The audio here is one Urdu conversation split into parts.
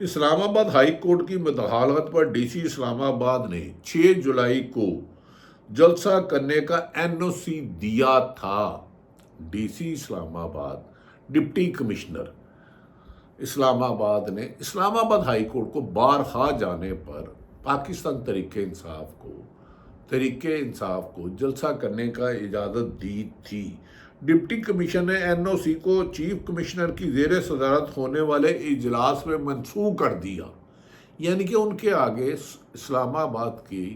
اسلام آباد ہائی کورٹ کی مداخلت پر ڈی سی اسلام آباد نے 6 جولائی کو جلسہ کرنے کا این او سی دیا تھا۔ ڈی سی اسلام آباد ڈپٹی کمشنر اسلام آباد نے اسلام آباد ہائی کورٹ کو بارہا جانے پر پاکستان تحریک انصاف کو جلسہ کرنے کا اجازت دی تھی۔ ڈپٹی کمشنر نے این او سی کو چیف کمشنر کی زیر صدارت ہونے والے اجلاس میں منسوخ کر دیا، یعنی کہ ان کے آگے اسلام آباد کی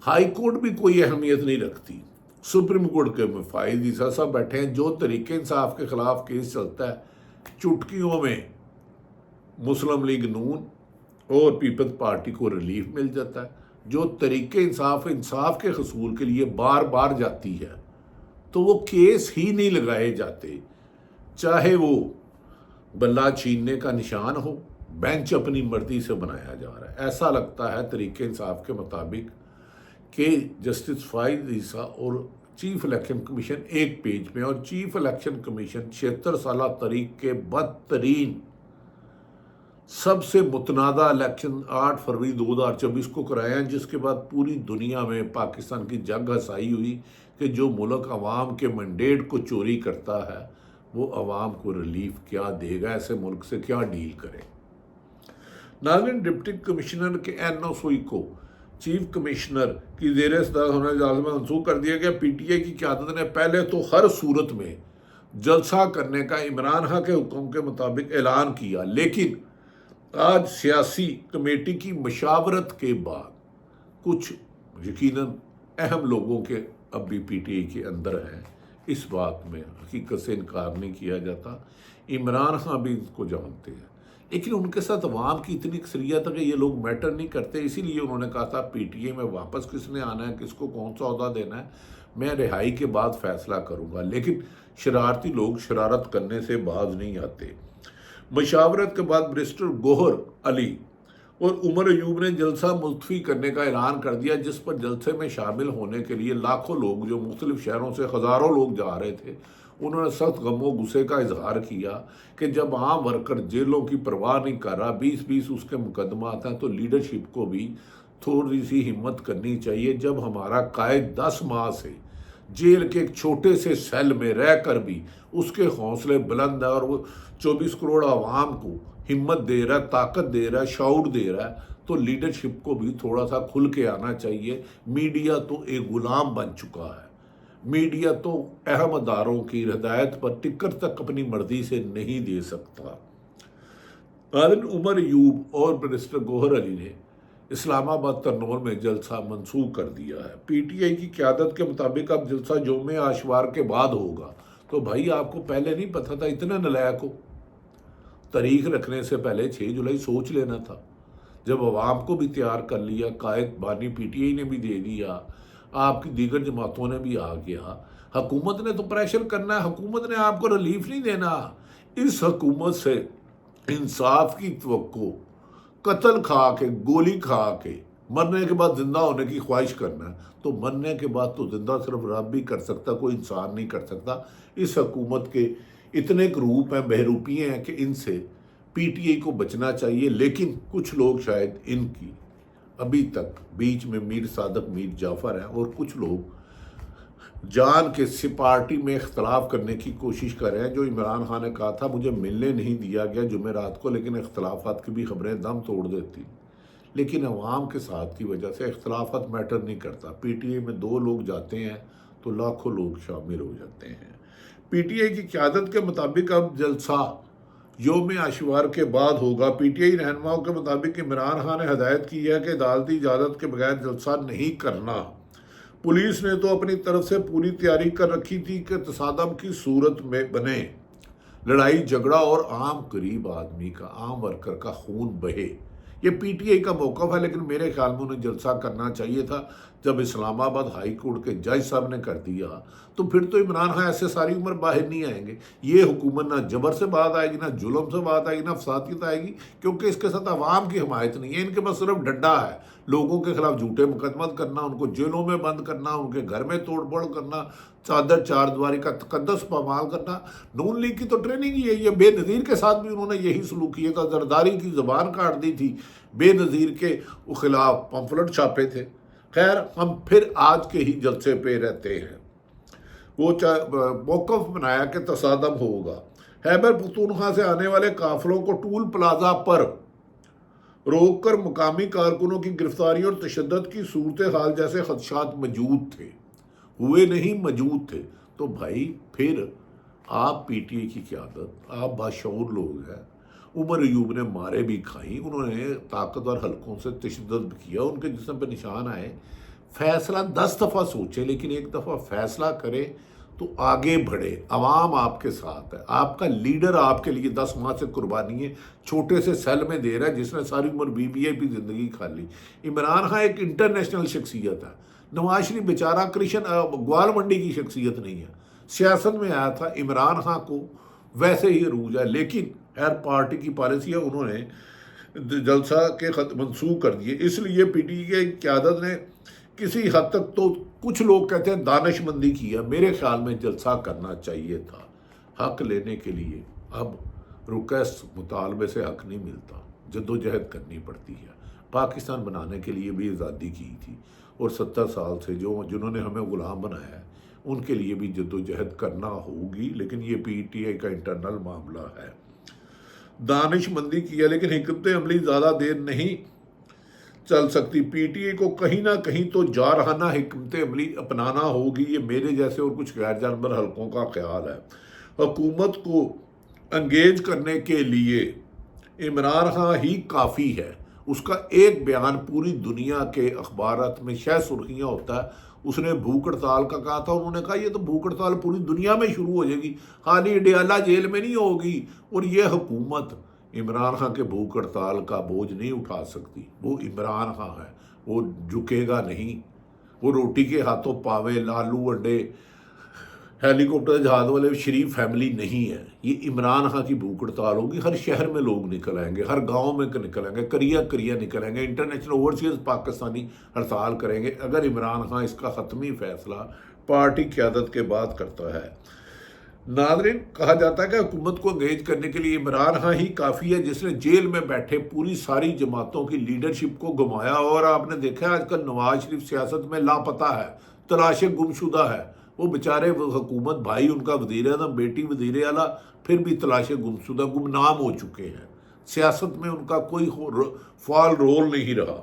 ہائی کورٹ بھی کوئی اہمیت نہیں رکھتی۔ سپریم کورٹ کے فائز عیسیٰ صاحب بیٹھے ہیں، جو تحریک انصاف کے خلاف کیس چلتا ہے چٹکیوں میں مسلم لیگ نون اور پیپلز پارٹی کو ریلیف مل جاتا ہے۔ جو تحریک انصاف کے حصول کے لیے بار بار جاتی ہے تو وہ کیس ہی نہیں لگائے جاتے، چاہے وہ بلہ چھیننے کا نشان ہو، بینچ اپنی مرضی سے بنایا جا رہا ہے۔ ایسا لگتا ہے تحریک انصاف کے مطابق کہ جسٹس فائز عیسیٰ اور چیف الیکشن کمیشن ایک پیج میں، اور چیف الیکشن کمیشن 76 سالہ تاریخ کے بدترین سب سے متنازع الیکشن 8 فروری 2024 کو کرایا، جس کے بعد پوری دنیا میں پاکستان کی جنگ ہسائی ہوئی کہ جو ملک عوام کے مینڈیٹ کو چوری کرتا ہے وہ عوام کو ریلیف کیا دے گا، ایسے ملک سے کیا ڈیل کرے۔ ناظرین، ڈپٹی کمشنر کے این او سی کو چیف کمشنر کی زیر صدارت ہونے اجلاس میں منسوخ کر دیا گیا۔ پی ٹی آئی کی قیادت نے پہلے تو ہر صورت میں جلسہ کرنے کا عمران خان کے حکم کے مطابق اعلان کیا، لیکن آج سیاسی کمیٹی کی مشاورت کے بعد کچھ یقیناً اہم لوگوں کے اب بھی پی ٹی آئی کے اندر ہیں، اس بات میں حقیقت سے انکار نہیں کیا جاتا۔ عمران خان بھی اس کو جانتے ہیں، لیکن ان کے ساتھ عوام کی اتنی اکثریت ہے کہ یہ لوگ میٹر نہیں کرتے، اسی لیے انہوں نے کہا تھا پی ٹی آئی میں واپس کس نے آنا ہے، کس کو کون سا عہدہ دینا ہے، میں رہائی کے بعد فیصلہ کروں گا، لیکن شرارتی لوگ شرارت کرنے سے باز نہیں آتے۔ مشاورت کے بعد برسٹر گوہر علی اور عمر ایوب نے جلسہ ملتوی کرنے کا اعلان کر دیا، جس پر جلسے میں شامل ہونے کے لیے لاکھوں لوگ، جو مختلف شہروں سے ہزاروں لوگ جا رہے تھے، انہوں نے سخت غم و غصے کا اظہار کیا کہ جب عام ورکر جیلوں کی پرواہ نہیں کر رہا، 20 اس کے مقدمات ہیں، تو لیڈرشپ کو بھی تھوڑی سی ہمت کرنی چاہیے۔ جب ہمارا قائد 10 ماہ سے جیل کے ایک چھوٹے سے سیل میں رہ کر بھی اس کے حوصلے بلند ہے اور وہ 24 کروڑ عوام کو ہمت دے رہا ہے، طاقت دے رہا ہے، شعور دے رہا ہے، تو لیڈرشپ کو بھی تھوڑا سا کھل کے آنا چاہیے۔ میڈیا تو ایک غلام بن چکا ہے، میڈیا تو اہم اداروں کی ہدایت پر ٹکٹ تک اپنی مرضی سے نہیں دے سکتا۔ عمر ایوب اور برسٹر گوہر علی نے اسلام آباد ترنول میں جلسہ منسوخ کر دیا ہے۔ پی ٹی آئی کی قیادت کے مطابق اب جلسہ یوم عاشور کے بعد ہوگا، تو بھائی آپ کو پہلے نہیں پتہ تھا؟ اتنا نالائق ہو؟ تاریخ رکھنے سے پہلے 6 جولائی سوچ لینا تھا۔ جب عوام کو بھی تیار کر لیا، قائد بانی پی ٹی آئی نے بھی دے دیا، آپ کی دیگر جماعتوں نے بھی آ گیا، حکومت نے تو پریشر کرنا ہے، حکومت نے آپ کو ریلیف نہیں دینا۔ اس حکومت سے انصاف کی توقع قتل کھا کے، گولی کھا کے، مرنے کے بعد زندہ ہونے کی خواہش کرنا ہے، تو مرنے کے بعد تو زندہ صرف رب بھی کر سکتا، کوئی انسان نہیں کر سکتا۔ اس حکومت کے اتنے گروپ ہیں، بہروپیے ہیں کہ ان سے پی ٹی آئی کو بچنا چاہیے، لیکن کچھ لوگ شاید ان کی ابھی تک بیچ میں میر صادق، میر جعفر ہیں، اور کچھ لوگ جان کے پارٹی میں اختلاف کرنے کی کوشش کر رہے ہیں۔ جو عمران خان نے کہا تھا مجھے ملنے نہیں دیا گیا جمعرات کو، لیکن اختلافات کی بھی خبریں دم توڑ دیتی، لیکن عوام کے ساتھ کی وجہ سے اختلافات میٹر نہیں کرتا۔ پی ٹی آئی میں 2 لوگ جاتے ہیں تو لاکھوں لوگ شامل ہو جاتے ہیں۔ پی ٹی آئی کی قیادت کے مطابق اب جلسہ یوم عاشور کے بعد ہوگا۔ پی ٹی آئی رہنماؤں کے مطابق عمران خان نے ہدایت کی ہے کہ عدالتی اجازت کے بغیر جلسہ نہیں کرنا۔ پولیس نے تو اپنی طرف سے پوری تیاری کر رکھی تھی کہ تصادم کی صورت میں بنے لڑائی جھگڑا اور عام غریب آدمی کا، عام ورکر کا خون بہے۔ یہ پی ٹی آئی کا موقف ہے، لیکن میرے خیال میں انہیں جلسہ کرنا چاہیے تھا۔ جب اسلام آباد ہائی کورٹ کے جج صاحب نے کر دیا تو پھر تو عمران خان ایسے ساری عمر باہر نہیں آئیں گے۔ یہ حکومت نہ جبر سے بات آئے گی، نہ ظلم سے بات آئے گی، نہ فسادیت آئے گی، کیونکہ اس کے ساتھ عوام کی حمایت نہیں ہے، ان کے پاس صرف ڈنڈا ہے۔ لوگوں کے خلاف جھوٹے مقدمات کرنا، ان کو جیلوں میں بند کرنا، ان کے گھر میں توڑ پھوڑ کرنا، چادر چار دیواری کا تقدس پامال کرنا۔ نون لیگ کی تو ٹریننگ ہی ہے یہ۔ بے نظیر کے ساتھ بھی انہوں نے یہی سلوک کیا تھا، زرداری کی زبان کاٹ دی تھی، بے نظیر کے خلاف پمفلٹ چھاپے تھے۔ خیر، ہم پھر آج کے ہی جلسے پہ رہتے ہیں۔ وہ موقف بنایا کہ تصادم ہوگا۔ خیبر پختونخوا سے آنے والے قافلوں کو ٹول پلازہ پر روک کر مقامی کارکنوں کی گرفتاری اور تشدد کی صورتحال جیسے خدشات موجود تھے، ہوئے نہیں موجود تھے۔ تو بھائی پھر آپ پی ٹی آئی کی قیادت، آپ باشعور لوگ ہیں، عمر ایوب نے مارے بھی کھائیں، انہوں نے طاقتور حلقوں سے تشدد بھی کیا، ان کے جسم پہ نشان آئے۔ فیصلہ 10 دفعہ سوچے لیکن ایک دفعہ فیصلہ کرے تو آگے بڑھے۔ عوام آپ کے ساتھ ہے، آپ کا لیڈر آپ کے لیے 10 ماہ سے قربانی ہے چھوٹے سے سیل میں دے رہا ہے، جس نے ساری عمر VVIP زندگی کھا لی۔ عمران خان ایک انٹرنیشنل شخصیت ہے، نواز شریف بیچارہ گوال منڈی کی شخصیت نہیں ہے۔ سیاست میں آیا تھا، عمران خان کو ویسے ہی عروج ہے، لیکن ہر پارٹی کی پالیسی ہے، انہوں نے جلسہ کے منسوخ کر دیے۔ اس لیے پی ٹی آئی کی قیادت نے کسی حد تک، تو کچھ لوگ کہتے ہیں دانش مندی کیا، میرے خیال میں جلسہ کرنا چاہیے تھا۔ حق لینے کے لیے اب ریکویسٹ مطالبے سے حق نہیں ملتا، جدوجہد کرنی پڑتی ہے۔ پاکستان بنانے کے لیے بھی آزادی کی تھی، اور 70 سال سے جنہوں نے ہمیں غلام بنایا ہے ان کے لیے بھی جدوجہد کرنا ہوگی، لیکن یہ پی ٹی آئی کا انٹرنل معاملہ ہے۔ دانش مندی کیا لیکن حکمت عملی زیادہ دیر نہیں چل سکتی۔ پی ٹی آئی کو کہیں نہ کہیں تو جارحانہ حکمت عملی اپنانا ہوگی، یہ میرے جیسے اور کچھ غیر جانبر حلقوں کا خیال ہے۔ حکومت کو انگیج کرنے کے لیے عمران خان ہی کافی ہے۔ اس کا ایک بیان پوری دنیا کے اخبارات میں شہ سرخیاں ہوتا ہے۔ اس نے بھوک ہڑتال کا کہا تھا، انہوں نے کہا یہ تو بھوک ہڑتال پوری دنیا میں شروع ہو جائے گی، خالی ڈیالہ جیل میں نہیں ہوگی، اور یہ حکومت عمران خان کے بھوک ہڑتال کا بوجھ نہیں اٹھا سکتی۔ وہ عمران خان ہے، وہ جھکے گا نہیں، وہ روٹی کے ہاتھوں پاوے، لالو انڈے، ہیلی کاپٹر جہاز والے شریف فیملی نہیں ہے۔ یہ عمران خان کی بھوک ہڑتال ہوگی، ہر شہر میں لوگ نکل آئیں گے، ہر گاؤں میں نکل آئیں گے، کریا نکل آئیں گے، انٹرنیشنل اوورسیز پاکستانی ہڑتال کریں گے اگر عمران خان اس کا حتمی فیصلہ پارٹی قیادت کے بعد کرتا ہے۔ ناظرین، کہا جاتا ہے کہ حکومت کو انگیج کرنے کے لیے عمران خان ہی کافی ہے، جس نے جیل میں بیٹھے پوری ساری جماعتوں کی لیڈرشپ کو گمایا، اور آپ نے دیکھا ہے آج کل نواز شریف سیاست میں لاپتہ ہے، تلاش گم شدہ ہے۔ وہ بیچارے حکومت بھائی ان کا وزیر اعظم، بیٹی وزیر اعلیٰ، پھر بھی تلاش گم شدہ، گمنام ہو چکے ہیں۔ سیاست میں ان کا کوئی فعال رول نہیں رہا۔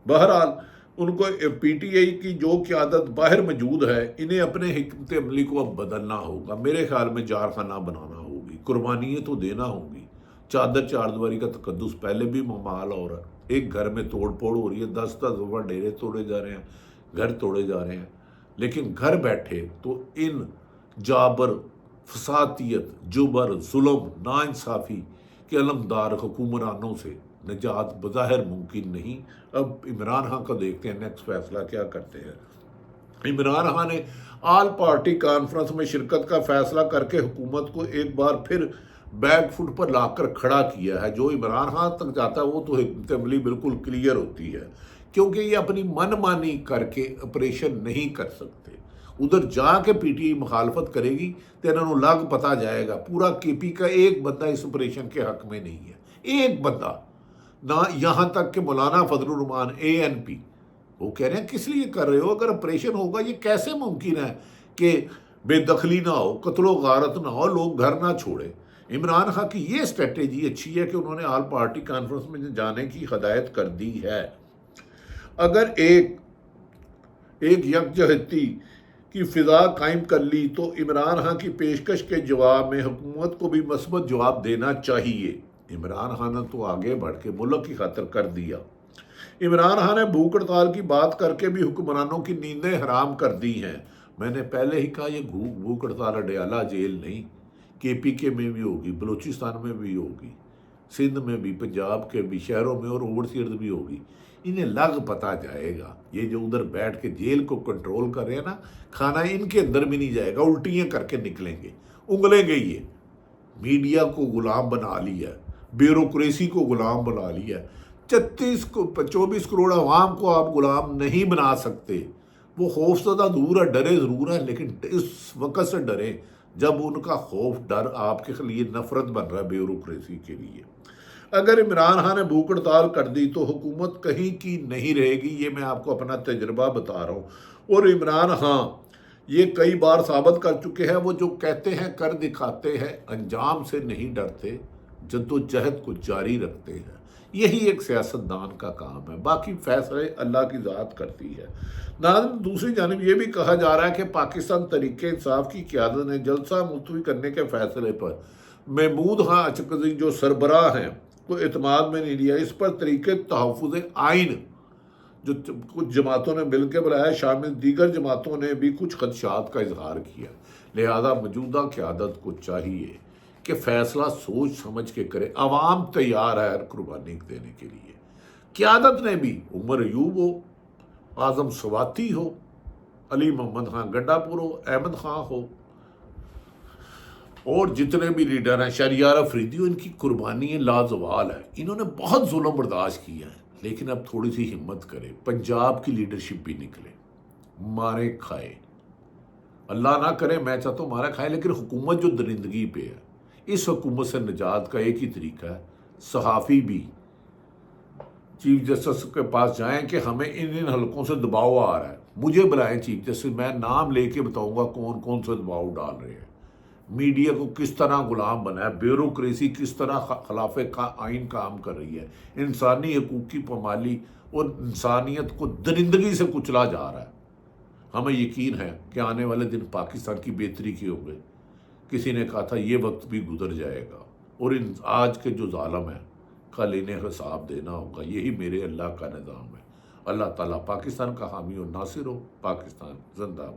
بہرحال ان کو پی ٹی آئی کی جو قیادت باہر موجود ہے، انہیں اپنے حکمت عملی کو اب بدلنا ہوگا، میرے خیال میں جارخانہ بنانا ہوگی، قربانیاں تو دینا ہوگی۔ چادر چار دیواری کا تقدس پہلے بھی ممال ہو رہا ہے، ایک گھر میں توڑ پھوڑ ہو رہی ہے، 10 دفعہ ڈیرے توڑے جا رہے ہیں، گھر توڑے جا رہے ہیں، لیکن گھر بیٹھے تو ان جابر، فسادیت، جبر، ظلم، ناانصافی کے علمدار حکمرانوں سے نجات بظاہر ممکن نہیں۔ اب عمران خان کا دیکھتے ہیں نیکسٹ فیصلہ کیا کرتے ہیں۔ عمران خان نے آل پارٹی کانفرنس میں شرکت کا فیصلہ کر کے حکومت کو ایک بار پھر بیک فٹ پر لا کر کھڑا کیا ہے۔ جو عمران خان تک جاتا ہے وہ تو حکمت عملی بالکل کلیئر ہوتی ہے، کیونکہ یہ اپنی من مانی کر کے آپریشن نہیں کر سکتے۔ ادھر جا کے پی ٹی آئی مخالفت کرے گی تو انہوں نے لگ پتا جائے گا، پورا کے پی کا ایک بندہ اس آپریشن کے حق میں نہیں ہے، ایک بندہ نہ، یہاں تک کہ مولانا فضل الرحمان ANP وہ کہہ رہے ہیں کس لیے کر رہے ہو؟ اگر آپریشن ہوگا یہ کیسے ممکن ہے کہ بے دخلی نہ ہو، قتل و غارت نہ ہو، لوگ گھر نہ چھوڑے؟ عمران خان کی یہ اسٹریٹجی اچھی ہے کہ انہوں نے آل پارٹی کانفرنس میں جانے کی ہدایت کر دی ہے۔ اگر ایک یکجہتی کی فضا قائم کر لی تو عمران خان کی پیشکش کے جواب میں حکومت کو بھی مثبت جواب دینا چاہیے۔ عمران خان نے تو آگے بڑھ کے ملک کی خاطر کر دیا۔ عمران خان نے بھوک ہڑتال کی بات کر کے بھی حکمرانوں کی نیندیں حرام کر دی ہیں۔ میں نے پہلے ہی کہا یہ بھوک ہڑتال اڈیالہ جیل نہیں، KPK میں بھی ہوگی، بلوچستان میں بھی ہوگی، سندھ میں بھی، پنجاب کے بھی شہروں میں اور اوورسیز بھی ہوگی۔ انہیں لگ پتا جائے گا، یہ جو ادھر بیٹھ کے جیل کو کنٹرول کر رہے ہیں نا، کھانا ان کے اندر بھی نہیں جائے گا، الٹیاں کر کے نکلیں گے، انگلیں گے۔ یہ میڈیا کو غلام بنا لیا، بیوروکریسی کو غلام بنا لیا، 24 کروڑ عوام کو آپ غلام نہیں بنا سکتے. وہ خوف زدہ دور ہے، ڈرے ضرور ہے، لیکن اس وقت سے ڈرے جب ان کا خوف ڈر آپ کے لیے نفرت بن رہا ہے بیوروکریسی کے لیے. اگر عمران خان نے بھوک ہڑتال کر دی تو حکومت کہیں کی نہیں رہے گی. یہ میں آپ کو اپنا تجربہ بتا رہا ہوں. اور عمران خان یہ کئی بار ثابت کر چکے ہیں، وہ جو کہتے ہیں کر دکھاتے ہیں، انجام سے نہیں ڈرتے، جدوجہد کو جاری رکھتے ہیں. یہی ایک سیاستدان کا کام ہے، باقی فیصلے اللہ کی ذات کرتی ہے. ناظرین، دوسری جانب یہ بھی کہا جا رہا ہے کہ پاکستان تحریک انصاف کی قیادت نے جلسہ ملتوی کرنے کے فیصلے پر محمود خان اچکزئی جو سربراہ ہیں کو اعتماد میں نہیں لیا. اس پر تحریک تحفظ آئین جو کچھ جماعتوں نے مل کے بلایا، شامل دیگر جماعتوں نے بھی کچھ خدشات کا اظہار کیا. لہذا موجودہ قیادت کو چاہیے کہ فیصلہ سوچ سمجھ کے کرے. عوام تیار ہے ہر قربانی دینے کے لیے. قیادت نے بھی، عمر ایوب ہو، اعظم سواتی ہو، علی محمد خان گنڈا پور ہو، احمد خان ہو، اور جتنے بھی لیڈر ہیں، شہریار افریدی ہو، ان کی قربانی لازوال ہے. انہوں نے بہت ظلم برداشت کیا ہے، لیکن اب تھوڑی سی ہمت کرے. پنجاب کی لیڈرشپ بھی نکلے، مارے کھائے. اللہ نہ کرے، میں چاہتا ہوں مارے کھائے، لیکن حکومت جو درندگی پہ ہے، اس حکومت سے نجات کا ایک ہی طریقہ ہے. صحافی بھی چیف جسٹس کے پاس جائیں کہ ہمیں ان حلقوں سے دباؤ آ رہا ہے، مجھے بلائیں چیف جسٹس، میں نام لے کے بتاؤں گا کون کون سے دباؤ ڈال رہے ہیں. میڈیا کو کس طرح غلام بنا ہے، بیوروکریسی کس طرح خلاف آئین کام کر رہی ہے، انسانی حقوق کی پامالی اور انسانیت کو درندگی سے کچلا جا رہا ہے. ہمیں یقین ہے کہ آنے والے دن پاکستان کی بہتری کے ہوئے. کسی نے کہا تھا یہ وقت بھی گزر جائے گا، اور آج کے جو ظالم ہیں کل انہیں حساب دینا ہوگا. یہی میرے اللہ کا نظام ہے. اللہ تعالیٰ پاکستان کا حامی و ناصر ہو. پاکستان زندہ.